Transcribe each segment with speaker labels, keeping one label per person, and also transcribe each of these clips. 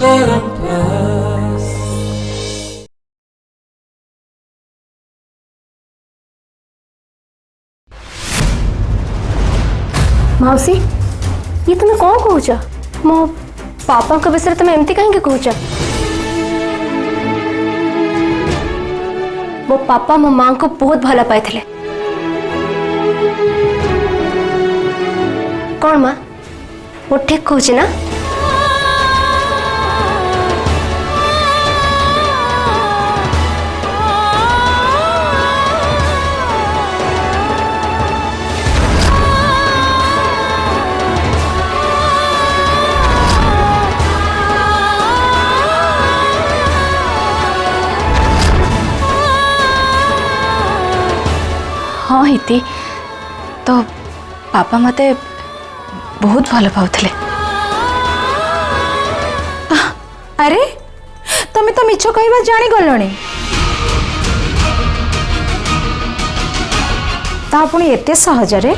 Speaker 1: मौसी ये तुम कौन कौच मो पापा विषय तुम एमती कहीं कौच मो पापा मो माँ को बहुत भल पाई कौन माँ वो ठीक कहूँ ना
Speaker 2: हाँ हिती तो पापा मते बहुत भल पाउथले।
Speaker 3: अरे तमें तो मिछ कहवा जानी गलणी ता पुणी एते सहजरे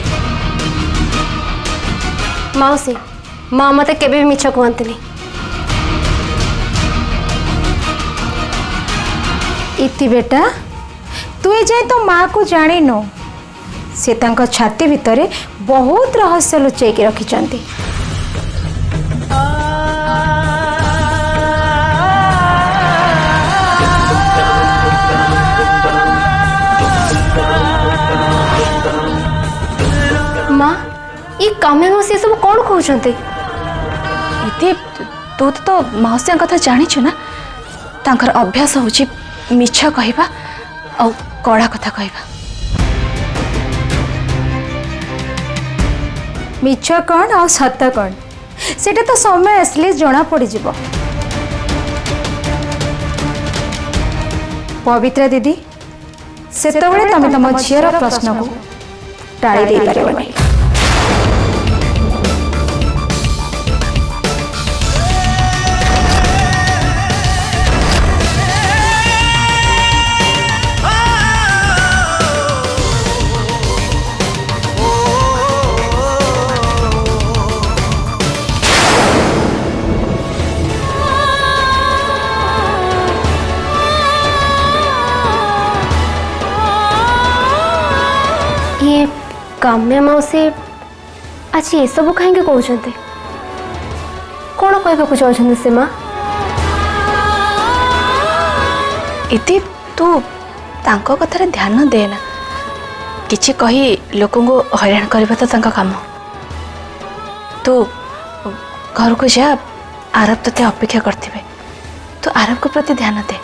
Speaker 1: मौसी माँ मत के भी मिछ कहती
Speaker 3: इति बेटा तू ए जाए तो माँ को जानी नो से तांको छाती भितरे बहुत रहस्य लुचैकी रखिछंती।
Speaker 1: माँ ये कामे मौसी सब कौन कहते
Speaker 2: इति तू तो मौसिया कथा जानिछु ना तांकर अभ्यास होची मिछ कहबा और कड़ा कथा कहबा।
Speaker 3: मिछ कौन और सत कौन सेटा तो समय आसले जना पड़ जिवो। पवित्रा दीदी सेतबेले तमे तम झीर प्रश्न को टाड़ी दे पारिबनी।
Speaker 1: ये काम्या मौसी आज ये सब कहीं कहते कौन कहवाक चाहते से माँ
Speaker 2: इति तू तांको कथारे ध्यान देना किछि कही लोकों को हैरान करबा तो तांका काम। तू घर को जा आरब तते अपेक्षा करथिबे तू आरब को प्रति ध्यान दे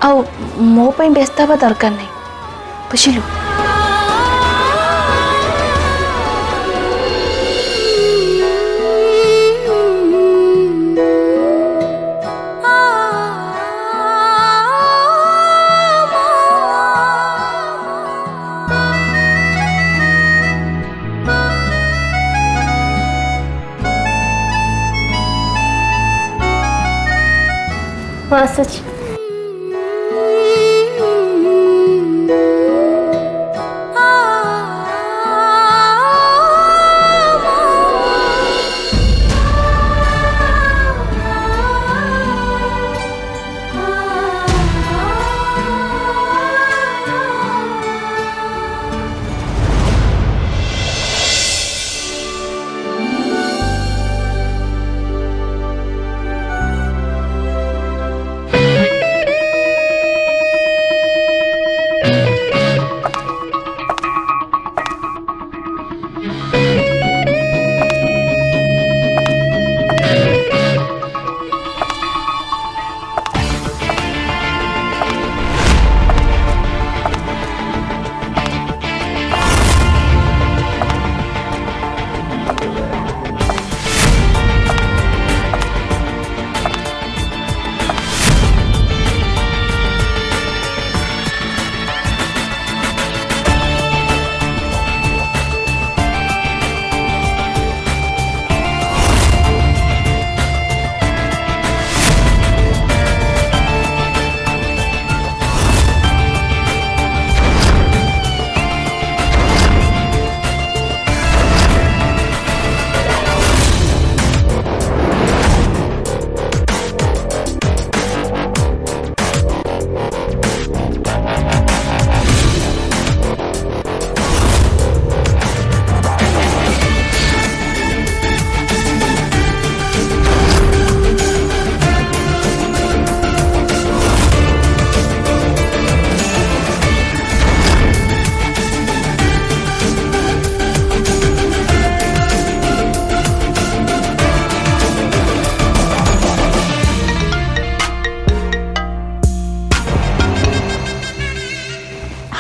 Speaker 2: आ मो पई व्यस्त हवा दरकार नहीं बुझिलु।
Speaker 1: हाँ सच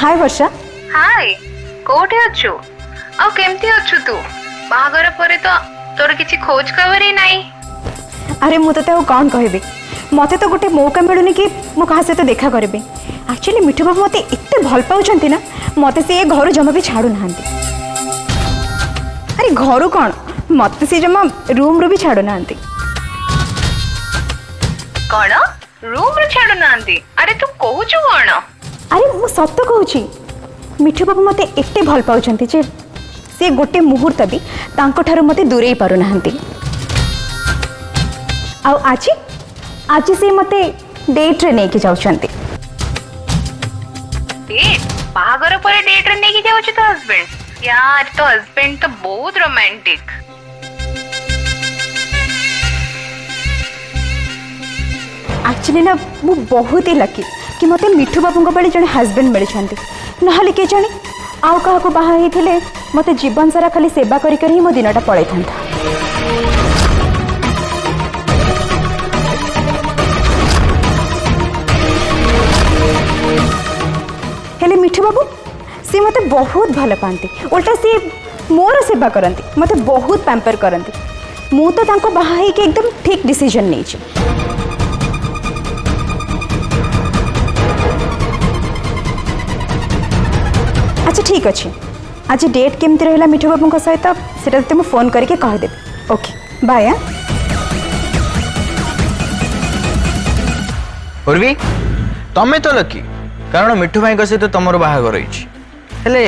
Speaker 3: हाय वर्षा।
Speaker 4: हाय कोठे अच्छु आ केमती अच्छु तू बाहागर परे तो तोर किछि खोज खबर ही नहीं।
Speaker 3: अरे मु तो कौन कहबी मते तो गोटे मौका मिलूनी कि मु कहा सहित देखा करबी। एक्चुअली मिठू बाबू मते एते भल पाउछंती ना मते से घर जमा भी छाड़ू नांती। अरे घर कौन मते से जमा रूम रू भी छाड़ू नांती।
Speaker 4: कौन रूम रे छाडु नांदी? अरे तू कहूछु कौन?
Speaker 3: अरे मु सत्य कहूची मिठू बाबू मते एते भल पाउछंती जे से गोटे मुहूर्त भी तांको ठारू मते दूरेई पारु नांती। आउ आजी आज से मते डेट रे नेकी जाउछंती।
Speaker 4: डेट बाहागर परे डेट रे नेकी जाउछु तो हस्बैंड? यार तो हस्बैंड तो बहुत रोमांटिक।
Speaker 3: एक्चुअली ना मु बहुत ही लकी कि मते मिठू बाबू बड़े जड़े हस्बैंड मिलछंती नहले के जाने आउ कहा को बाहा हेथिले मते जीवन सारा खाली सेवा करी करी मो दिनटा पळै थांता। हेले मिठू बाबू सी मते बहुत भल पाती उल्टा सी मोर सेवा करती मते बहुत पैम्पर करती। मु तो तांको बाहा हे के एकदम ठीक डिसीजन नै छी। अच्छा ठीक अच्छे आज डेट केमती रहा मिठू बाबू सहित से तुम फोन करके कहदेवी। Okay bye.
Speaker 5: उर्वी तमें तो लकी कारण मिठू भाई सहित तुमर बाहागर हेले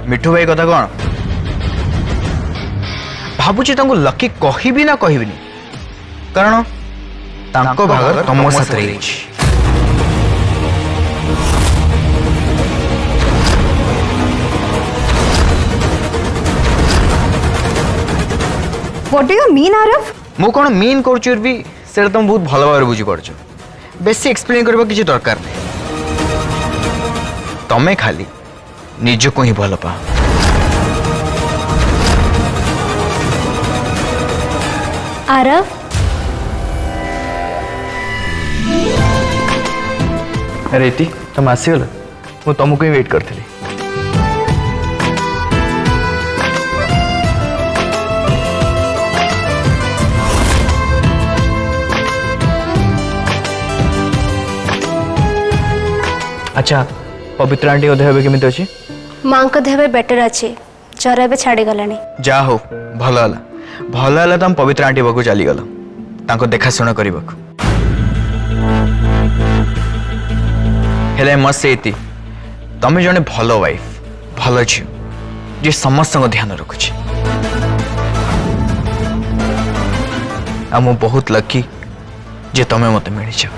Speaker 5: मिठू भाई कथा कौन भावुची लकी कहबी ना कहबिनी कारण तांको बाहागर तुम साथ रही।
Speaker 3: What do you mean Aarav?
Speaker 5: मु कौन मीन कर भी से तुम बहुत भल भाव बुझी पार्छ बेसी एक्सप्लेन करबा किसी दरकार नहीं तमें खाली निज को ही भल पा।
Speaker 1: आरव
Speaker 5: अरे इति तुम आसीगल मु तुमको ही वेट करथि। अच्छा पवित्र आंटी देह केमी अच्छी?
Speaker 1: माँ को देह बेटर अच्छे ज्वर ए छाड़ी गलानी।
Speaker 5: जा हो भल है तुम पवित्र आंटी पाक चलीगल तांको देखाशुना करने हेले मत से तमें जड़े भल वाइफ भल झी जी समस्त ध्यान रखुची आ मु बहुत लकी जे तमें मत मिल।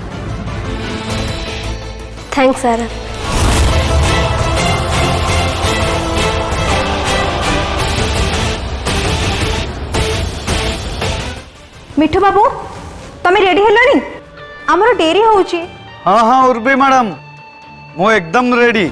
Speaker 1: थैंक्स आरव।
Speaker 3: मिठू बाबू तमें रेडी हेलनी आमर डेरी होउची।
Speaker 6: हाँ हाँ उर्वी मैडम मु एकदम रेडी।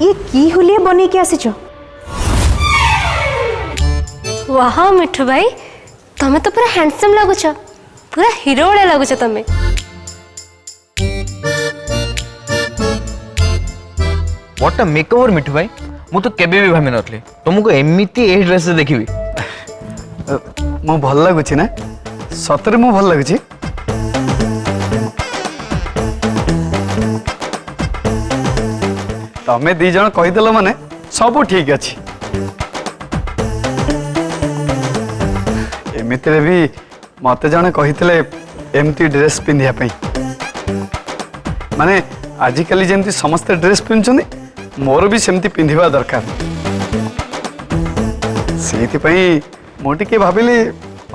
Speaker 3: ये की हुलिया बने के आसीच?
Speaker 1: वाह मिठू भाई तमें तो पूरा हैंडसम लगुच पूरा हीरो वाला लगुच तमें।
Speaker 5: व्हाट अ मेकओवर मिठू भाई मु तो केबे भी भाबी नथले तुमको एमिति ए ड्रेस से देखिबी।
Speaker 6: मु भल लगुची ना सतरे मु भल लगुची। तमें दी जन कहीदेल माने सब ठीक अच्छी एमती भी मत जने कही एमती ड्रेस पिंधापी माने आजिकल जमी समस्ते ड्रेस पिंधुंट मोर भी सेमती पिंधा दरकार से मुझे भाविली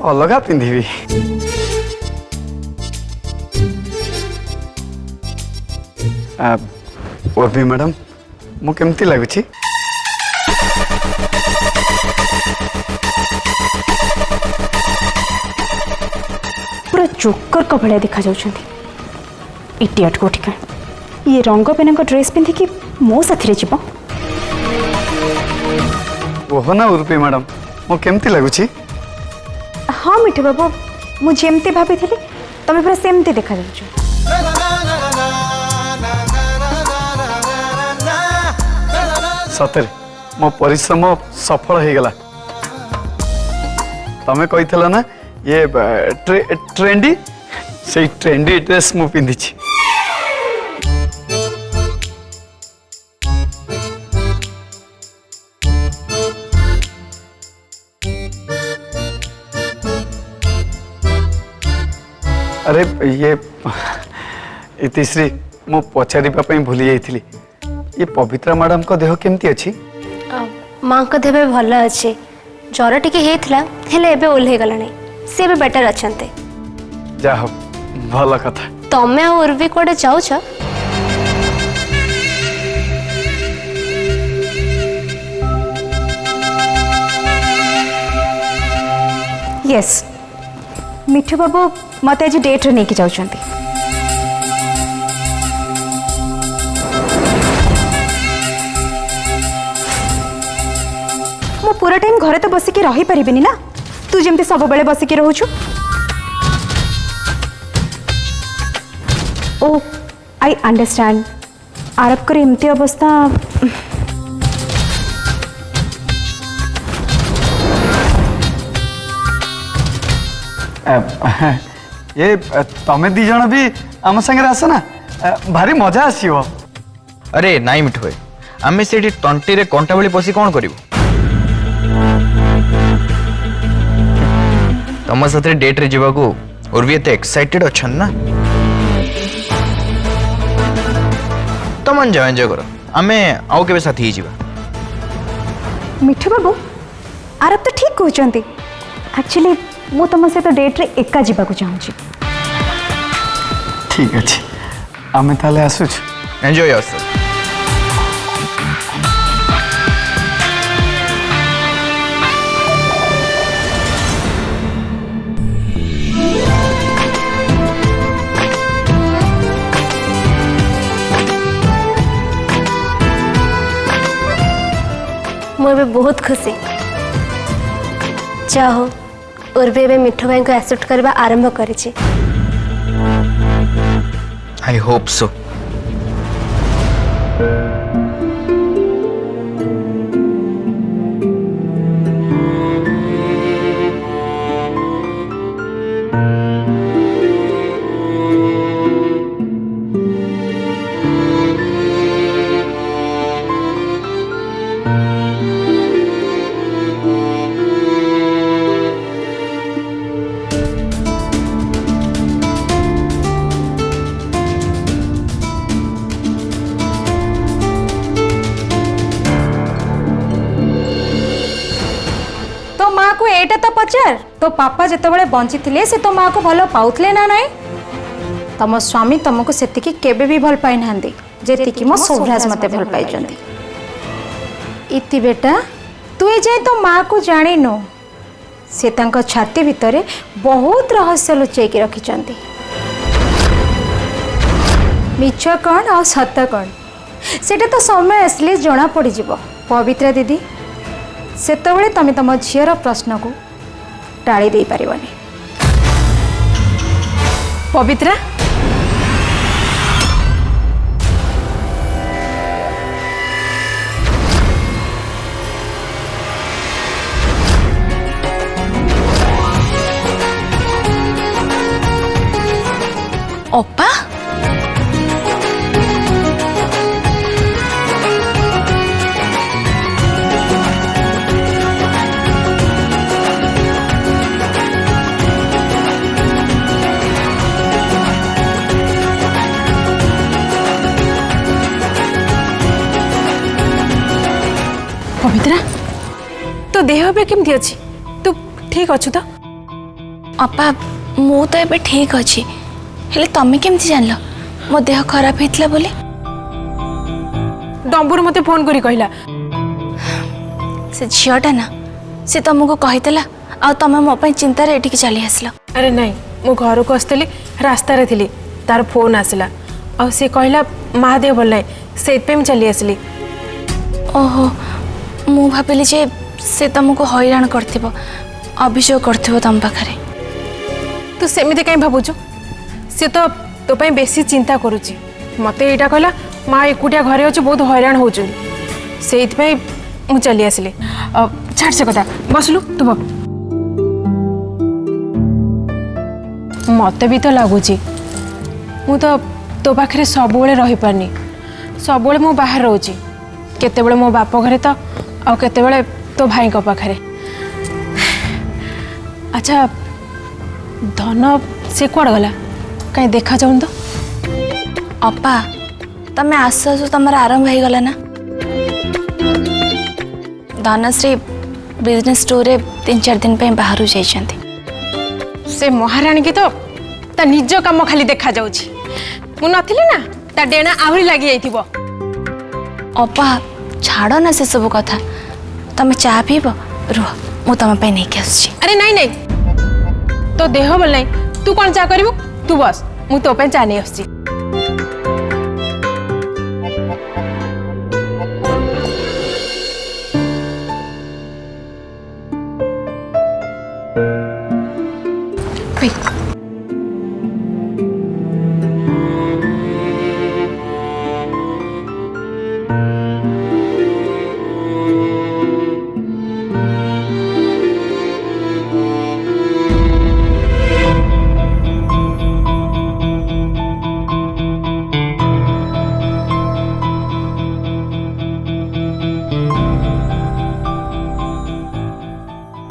Speaker 6: अलग पिंधि ओबी मैडम मु केमती लगुच
Speaker 3: पूरा जोकर का भाया देखा जाउछंती इडियट को ठिका ये रंग पेना ड्रेस पिंधिकी मो साथी जीव
Speaker 6: ओह ना उर्पी मैडम मु केमती लगुच
Speaker 3: हाँ मिठू बाबू मुझे भाभी तमें पूरा सेमती देखा जाउछ
Speaker 6: सतरे मो परिश्रम सफल हो गला तमें कही ना ये ट्रेंडी से ट्रेंडी ड्रेस मु पिंधि अरे ये इतिश्री मु पचारिबा भूली जाइथिली ये पवित्रा मैडम को देह केमती अच्छी
Speaker 1: माँ को देह भल अच्छे ज्वर टे ओल्हे गलानी सी भी बेटर अच्छा
Speaker 6: जा हो भल कथा
Speaker 1: तमें उर्वी कौटे जाऊच
Speaker 3: यस मिठू बाबू मत आज डेट नहीं कि जाउछंती मो पूरा टाइम घरे तो बसिकी रही परिबिनी ना तू जमती सब बेले बसिकी रहूछु ओ आई अंडरस्टैंड आरब कर एमती अवस्था
Speaker 6: ये तमें दी जन भी आम संगे आस ना भारी मजा आसो
Speaker 5: अरे नाई मिठू भाई आम से तंटी रे कंटा भली पशि कौन करूँ तुम साथ डेट रे जीवाकू उर्वी एते एक्साइटेड अच्छा ना तुम जाओ एंजॉय करो आमे आउ केबे साथी ही जीवा
Speaker 3: मिठू बाबू आरब तो ठीक कहते एक्चुअली मु तुम सहित डेट रे एका जीवाकू चाहूँगी
Speaker 6: ठीक अच्छे आमे ताले आसुच
Speaker 5: एंजॉय योरसेल्फ
Speaker 1: मुझे बहुत खुशी चाहो उर्वी ए मिठू भाई को एक्सेप्ट करवा आरंभ करिछि
Speaker 5: आई होप सो
Speaker 7: एटा तो पचार तो पापा जितेबाला बंची थे से तो माँ को भल पाऊले ना नाई तम स्वामी तुमको से केबे भी भल पाई ना जी मो सौभराज मत भल पाई इति बेटा तु जाए तो माँ को जाणीनु से छाती भितर बहुत रहस्य लुचेक रखिंट मिछ कौन आ सत कौन सेटा तो समय आसले जना पड़ पवित्रा दीदी सेतबेले तमे तम झीर प्रश्न को टाड़ी दे पारिबनी
Speaker 2: पवित्रा अप्पा
Speaker 8: देह पे केमती अच्छी तू ठीक अच्छु तो
Speaker 2: अपा मु तो एबे ठीक अच्छी हेले तमे केमती जानल मो देह खराब होइतला बोली
Speaker 8: डम्बुर मते फोन करी कहला
Speaker 2: से झीटा ना से तुमको कहीदेला आ तमे मो ପାଇଁ चिंता रे एଠିକି चली आसला
Speaker 8: अरे नहीं मु घर को आसली रास्ता रे थिली तार फोन आसला आ से कहला माँ देह भल नहीं से चली आसली
Speaker 2: ओहो मु भाबिली जे से तुमको हैरान करथिबो अभियोग करथिबो तम पाखरे
Speaker 8: तू सेमिति कहीं भावुचु सी तो तो ପାଇଁ बेसी चिंता करुची मते एटा कहला माँ एकुटिया घरे अच्छे बहुत हैरान हो चली आसली छाड़ से कथा बसलु तू बस मते भी तो लगुच मु तो तो पाखे सब रही पारनी सब मु बाहर रोची केतेबेले मो बाप घरे तो आ केतेबेले तो भाई को पाखरे अच्छा धन से कुआड़ गला कहीं देखा जाऊन तो
Speaker 2: अपा तमे आस आसु तमर आरंभ हो गला ना धनश्री बिजनेस टूर रे 3-4 दिन पे बाहर जाइछंती
Speaker 8: से महाराणी की तो ता निज काम खाली देखा जाउची मु नथिली ना ता डेना आहुरी लागि जाइथिबो
Speaker 2: अपा छाड़ ना से सब कथा तमे चा पीब रुह मु तम पे नहीं के आछी
Speaker 8: अरे नहीं नहीं तो देह बोल नहीं तू कौन चा करिबू तू बस मु तो पे चा नहीं आछी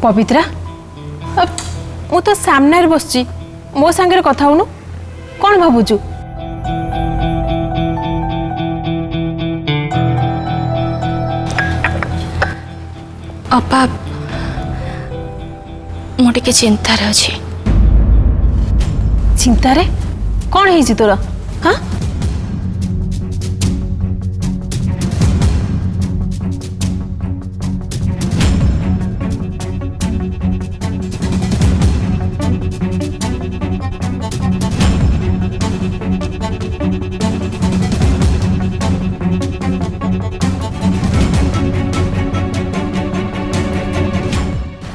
Speaker 8: पवित्रा मु तो सामने बसची मो सांगे कथा होनु कौन भावुचु
Speaker 2: अपा मोटे के चिंता रे अछि
Speaker 8: चिंता रे कौन है तोर हाँ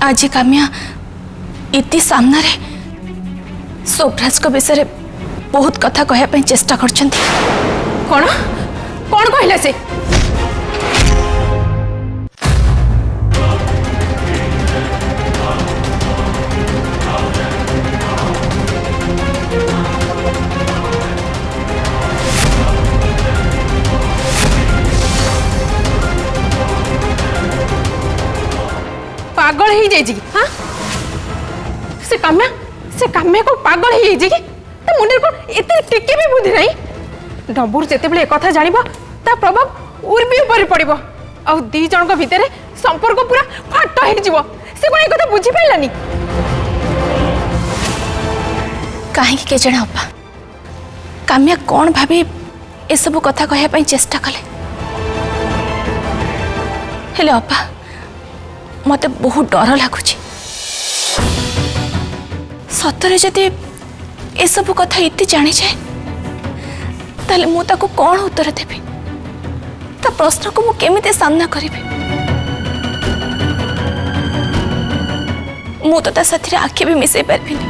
Speaker 2: आज काम्या इति सामना रे सोभराज को विषय बहुत कथा कहया चेष्टा करछंती
Speaker 8: कौन कौन कहला से पागल ही जाइए कि हाँ से काम्या को पागल ही जाइए कि मुंडे को इतने टिके भी बुद्धि नहीं डम्बुर जिते कथा जान ता प्रभाव उर्वी ऊपर पड़ो आ दी जन भितर संपर्क पूरा फाट हो कथा बुझी पारानी
Speaker 2: कहीं के जने अपा काम्या कौन भाभी ए सब कथा कहया चेष्टा कले हेले अपा मते बहुत डर लगुच सतरे जदि ए सब कथा इति जानी जाए ताले मु ताको कौन उत्तर देबी ता प्रश्न को मु केमिते सामना करिबी मु तो ता साथी रे आखि भी मिसै परबिनी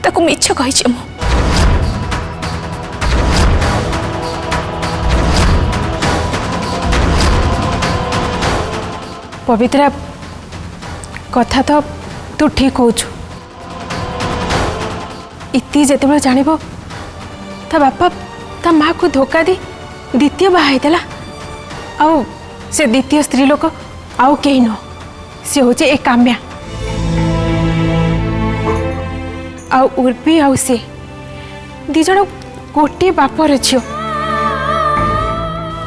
Speaker 2: ताको मिछ कहिछि मु
Speaker 8: पवित्रा कथा तो तू ठीक हो इति जिते जान ता बापा ता माँ को धोखा दी द्वितीय बाहला आउ से द्वितीय स्त्री लोक आउ कहीं न सी हूँ ए काम्या आउ उर्वी आउ सी दी जन गोटे बापर झील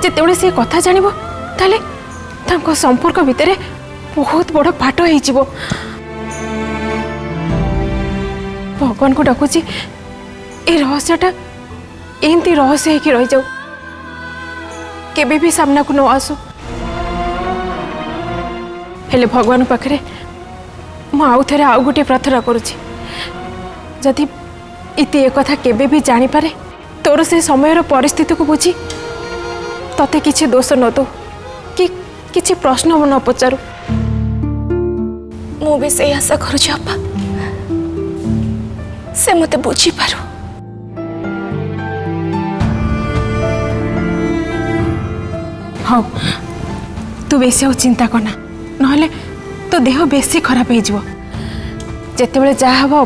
Speaker 8: जिते से कथा जान तांको संपर्क भितर बहुत बड़ फाट हो भगवान को डाकुची ए रहस्यटा एमती रहस्य होकर रही जाऊ केबे भी सामना को न आसू हेले भगवान पाखरे मु आउ थे आउ गोटे प्रार्थना करुची जदि इति एक कथा केबे भी जानी पारे तोर से समय परिस्थिति को बुझी तते किछि दोष न दो कि किछि प्रश्न न पचारू
Speaker 2: मु भी से आशा करुची अपा से मते बुझी पारू
Speaker 8: हाँ तू बेसी आ चिंता करना नहले तो देह बेसी खराब हो जेतेबेले जा हबो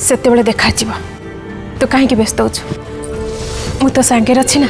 Speaker 8: सेतेबेले देखा तू कहीं व्यस्त हो मु तो सांगे अच्छी ना।